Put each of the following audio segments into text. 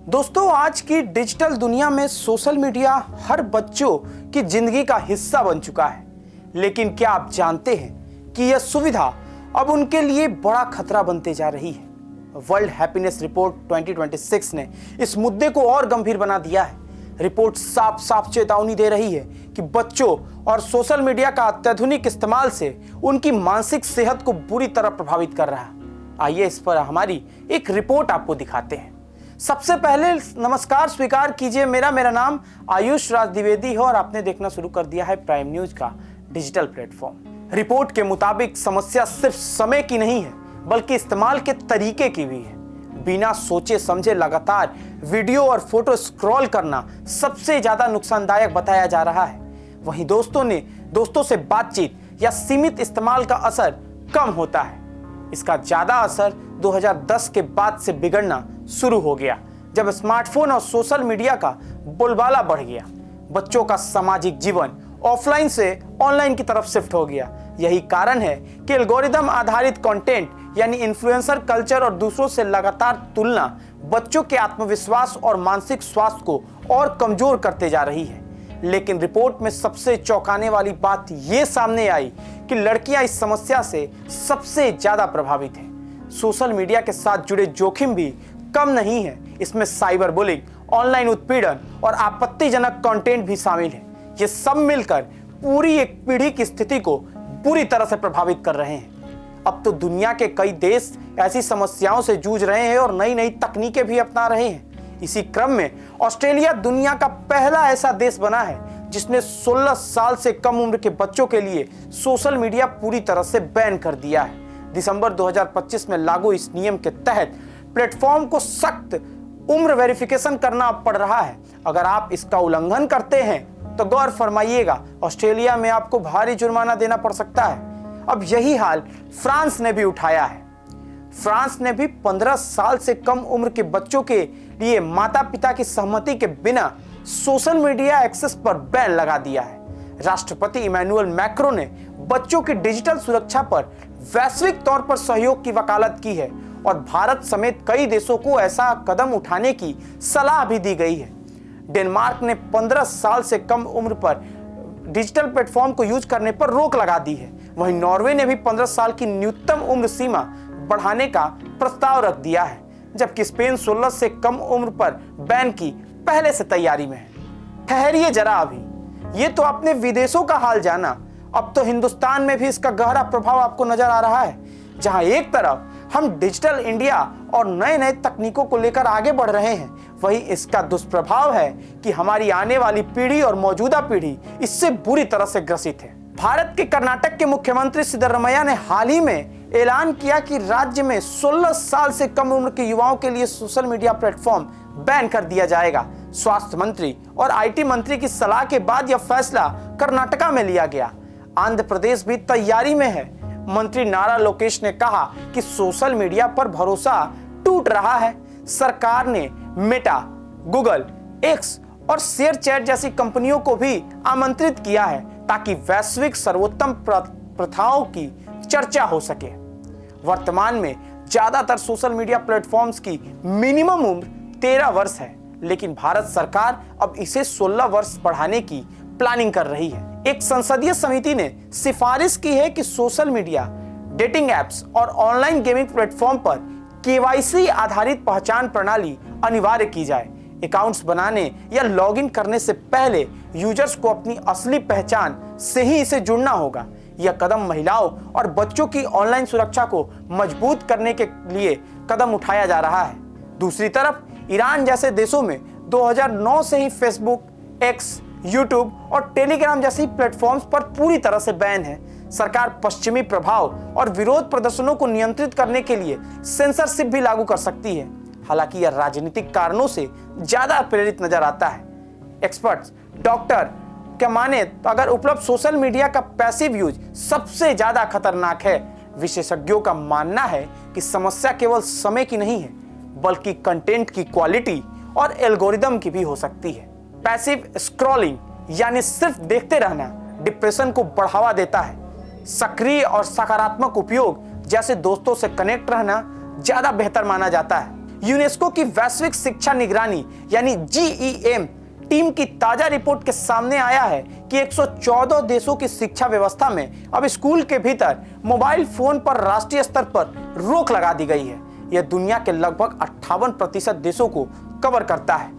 दोस्तों, आज की डिजिटल दुनिया में सोशल मीडिया हर बच्चों की जिंदगी का हिस्सा बन चुका है। लेकिन क्या आप जानते हैं कि यह सुविधा अब उनके लिए बड़ा खतरा बनते जा रही है। वर्ल्ड हैप्पीनेस रिपोर्ट 2026 ने इस मुद्दे को और गंभीर बना दिया है। रिपोर्ट साफ साफ चेतावनी दे रही है कि बच्चों और सोशल मीडिया का अत्यधिक इस्तेमाल से उनकी मानसिक सेहत को बुरी तरह प्रभावित कर रहा है। आइए इस पर हमारी एक रिपोर्ट आपको दिखाते हैं। सबसे पहले नमस्कार स्वीकार कीजिए, मेरा नाम आयुष राज द्विवेदी है और आपने देखना शुरू कर दिया है प्राइम न्यूज का डिजिटल प्लेटफॉर्म। रिपोर्ट के मुताबिक समस्या सिर्फ समय की नहीं है बल्कि इस्तेमाल के तरीके की भी है। बिना सोचे समझे लगातार वीडियो और फोटो स्क्रॉल करना सबसे ज्यादा नुकसानदायक बताया जा रहा है। वहीं दोस्तों से बातचीत या सीमित इस्तेमाल का असर कम होता है। इसका ज्यादा असर 2010 के बाद से बिगड़ना शुरू हो गया, जब स्मार्टफोन और सोशल मीडिया का बोलबाला बढ़ गया। बच्चों का सामाजिक जीवन ऑफलाइन से ऑनलाइन की तरफ शिफ्ट हो गया। यही कारण है कि एल्गोरिदम आधारित कंटेंट यानी इन्फ्लुएंसर कल्चर और दूसरों से लगातार तुलना बच्चों के आत्मविश्वास और मानसिक स्वास्थ्य को और कमजोर करते जा रही है। लेकिन रिपोर्ट में सबसे चौंकाने वाली बात यह सामने आई कि लड़कियां इस समस्या से सबसे ज्यादा प्रभावित हैं। सोशल मीडिया के साथ जुड़े जोखिम भी कम नहीं है। इसमें साइबर बुलिंग, ऑनलाइन उत्पीड़न और आपत्तिजनक कंटेंट भी शामिल है। ये सब मिलकर पूरी एक पीढ़ी की स्थिति को बुरी तरह से प्रभावित कर रहे हैं। अब तो दुनिया के कई देश ऐसी समस्याओं से जूझ रहे हैं और नई नई तकनीकें भी अपना रहे हैं। इसी क्रम में ऑस्ट्रेलिया दुनिया का पहला ऐसा देश बना है जिसने 16 साल से कम उम्र के बच्चों के लिए सोशल मीडिया पूरी तरह से बैन कर दिया है। दिसंबर 2025 में लागू इस नियम के तहत प्लेटफॉर्म को सख्त उम्र वेरिफिकेशन करना पड़ रहा है। अगर आप इसका उल्लंघन करते हैं तो गौर फरमाइएगा, ऑस्ट्रेलिया में आपको भारी जुर्माना देना पड़ सकता है। अब यही हाल फ्रांस ने भी उठाया है। फ्रांस ने भी 15 साल से कम उम्र के बच्चों के लिए माता पिता की सहमति के बिना सोशल मीडिया एक्सेस पर बैन लगा दिया है। राष्ट्रपति इमैनुअल मैक्रों ने बच्चों की डिजिटल सुरक्षा पर वैश्विक तौर पर सहयोग की वकालत की है और भारत समेत कई देशों को ऐसा कदम उठाने की सलाह भी दी गई है। डेनमार्क ने 15 साल से कम उम्र पर डिजिटल प्लेटफॉर्म को यूज करने पर रोक लगा दी है। वहीं नॉर्वे ने भी 15 साल की न्यूनतम उम्र सीमा बढ़ाने का प्रस्ताव रख दिया है, जबकि स्पेन 16 से कम उम्र पर बैन की पहले से तैयारी में है। ठहरिए जरा, अभी ये तो आपने विदेशों का हाल जाना। अब तो हिंदुस्तान में भी इसका गहरा प्रभाव आपको नजर आ रहा है। जहां एक तरफ हम डिजिटल इंडिया और नए नए तकनीकों को लेकर आगे बढ़ रहे हैं, वहीं इसका दुष्प्रभाव है कि हमारी आने वाली पीढ़ी और मौजूदा पीढ़ी इससे बुरी तरह से ग्रसित है। भारत के कर्नाटक के मुख्यमंत्री सिद्धरमैया ने हाल ही में ऐलान किया कि राज्य में 16 साल से कम उम्र के युवाओं के लिए सोशल मीडिया प्लेटफॉर्म बैन कर दिया जाएगा। स्वास्थ्य मंत्री और आईटी मंत्री की सलाह के बाद यह फैसला कर्नाटका में लिया गया। आंध्र प्रदेश भी तैयारी में है। मंत्री नारा लोकेश ने कहा कि सोशल मीडिया पर भरोसा टूट रहा है। सरकार ने मेटा, गूगल, एक्स और शेयर चैट जैसी कंपनियों को भी आमंत्रित किया है ताकि वैश्विक सर्वोत्तम प्रथाओं की चर्चा हो सके। वर्तमान में ज्यादातर सोशल मीडिया प्लेटफॉर्म्स की मिनिमम उम्र 13 वर्ष है, लेकिन भारत सरकार अब इसे 16 वर्ष बढ़ाने की प्लानिंग कर रही है। एक संसदीय समिति ने सिफारिश की है कि सोशल मीडिया, डेटिंग एप्स और ऑनलाइन गेमिंग प्लेटफॉर्म पर केवाईसी आधारित पहचान प्रणाली अनिवार्य की जाए। अकाउंट्स बनाने या लॉगिन करने से पहले यूजर्स को अपनी असली पहचान से ही इसे जुड़ना होगा। यह कदम महिलाओं और बच्चों की ऑनलाइन सुरक्षा को मजबूत करने के लिए कदम उठाया जा रहा है। दूसरी तरफ ईरान जैसे देशों में 2009 से ही फेसबुक, एक्स, यूट्यूब और टेलीग्राम जैसी प्लेटफॉर्म्स पर पूरी तरह से बैन है। सरकार पश्चिमी प्रभाव और विरोध प्रदर्शनों को नियंत्रित करने के लिए सेंसरशिप भी लागू कर सकती है। हालांकि यह राजनीतिक कारणों से ज्यादा प्रेरित नजर आता है। एक्सपर्ट्स, डॉक्टर क्या माने तो अगर उपलब्ध सोशल मीडिया का पैसिव यूज सबसे ज्यादा खतरनाक है। विशेषज्ञों का मानना है कि समस्या केवल समय की नहीं है बल्कि कंटेंट की क्वालिटी और एल्गोरिदम की भी हो सकती है। पैसिव स्क्रॉलिंग यानी सिर्फ देखते रहना डिप्रेशन को बढ़ावा देता है। सक्रिय और सकारात्मक उपयोग जैसे दोस्तों से कनेक्ट रहना ज्यादा बेहतर माना जाता है। यूनेस्को की वैश्विक शिक्षा निगरानी यानी जीईएम टीम की ताजा रिपोर्ट के सामने आया है कि 114 देशों की शिक्षा व्यवस्था में अब स्कूल के भीतर मोबाइल फोन पर राष्ट्रीय स्तर पर रोक लगा दी गई है। यह दुनिया के लगभग 58% देशों को कवर करता है।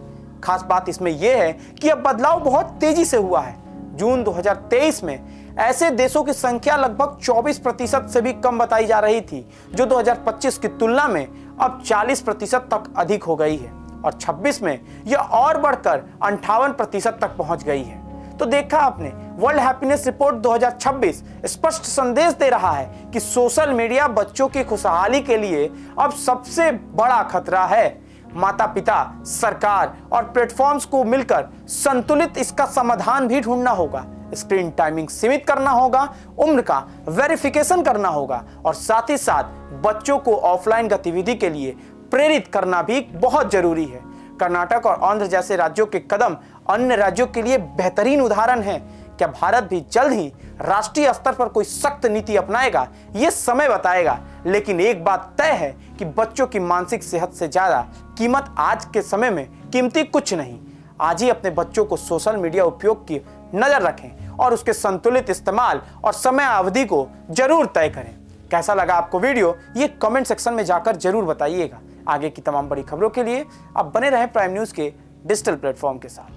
खास बात इसमें यह है कि यह बदलाव बहुत तेजी से हुआ है। जून 2023 में ऐसे देशों की संख्या लगभग 24% से भी कम बताई जा रही थी, जो 2025 की तुलना में अब 40% तक अधिक हो गई है और 26 में यह और बढ़कर 58% तक पहुंच गई है। तो देखा आपने, वर्ल्ड हैप्पीनेस रिपोर्ट 2026 स्पष्ट संदेश दे रहा है कि सोशल मीडिया बच्चों की खुशहाली के लिए अब सबसे बड़ा खतरा है। माता पिता, सरकार और प्लेटफॉर्म्स को मिलकर संतुलित इसका समाधान भी ढूंढना होगा। स्क्रीन टाइमिंग सीमित करना होगा, उम्र का वेरिफिकेशन करना होगा और साथ ही साथ बच्चों को ऑफलाइन गतिविधि के लिए प्रेरित करना भी बहुत जरूरी है। कर्नाटक और आंध्र जैसे राज्यों के कदम अन्य राज्यों के लिए बेहतरीन उदाहरण है। क्या भारत भी जल्द ही राष्ट्रीय स्तर पर कोई सख्त नीति अपनाएगा, ये समय बताएगा। लेकिन एक बात तय है कि बच्चों की मानसिक सेहत से ज्यादा कीमत आज के समय में कीमती कुछ नहीं। आज ही अपने बच्चों को सोशल मीडिया उपयोग की नजर रखें और उसके संतुलित इस्तेमाल और समय अवधि को जरूर तय करें। कैसा लगा आपको वीडियो, ये कमेंट सेक्शन में जाकर जरूर बताइएगा। आगे की तमाम बड़ी खबरों के लिए आप बने रहें प्राइम न्यूज़ के डिजिटल प्लेटफॉर्म के साथ।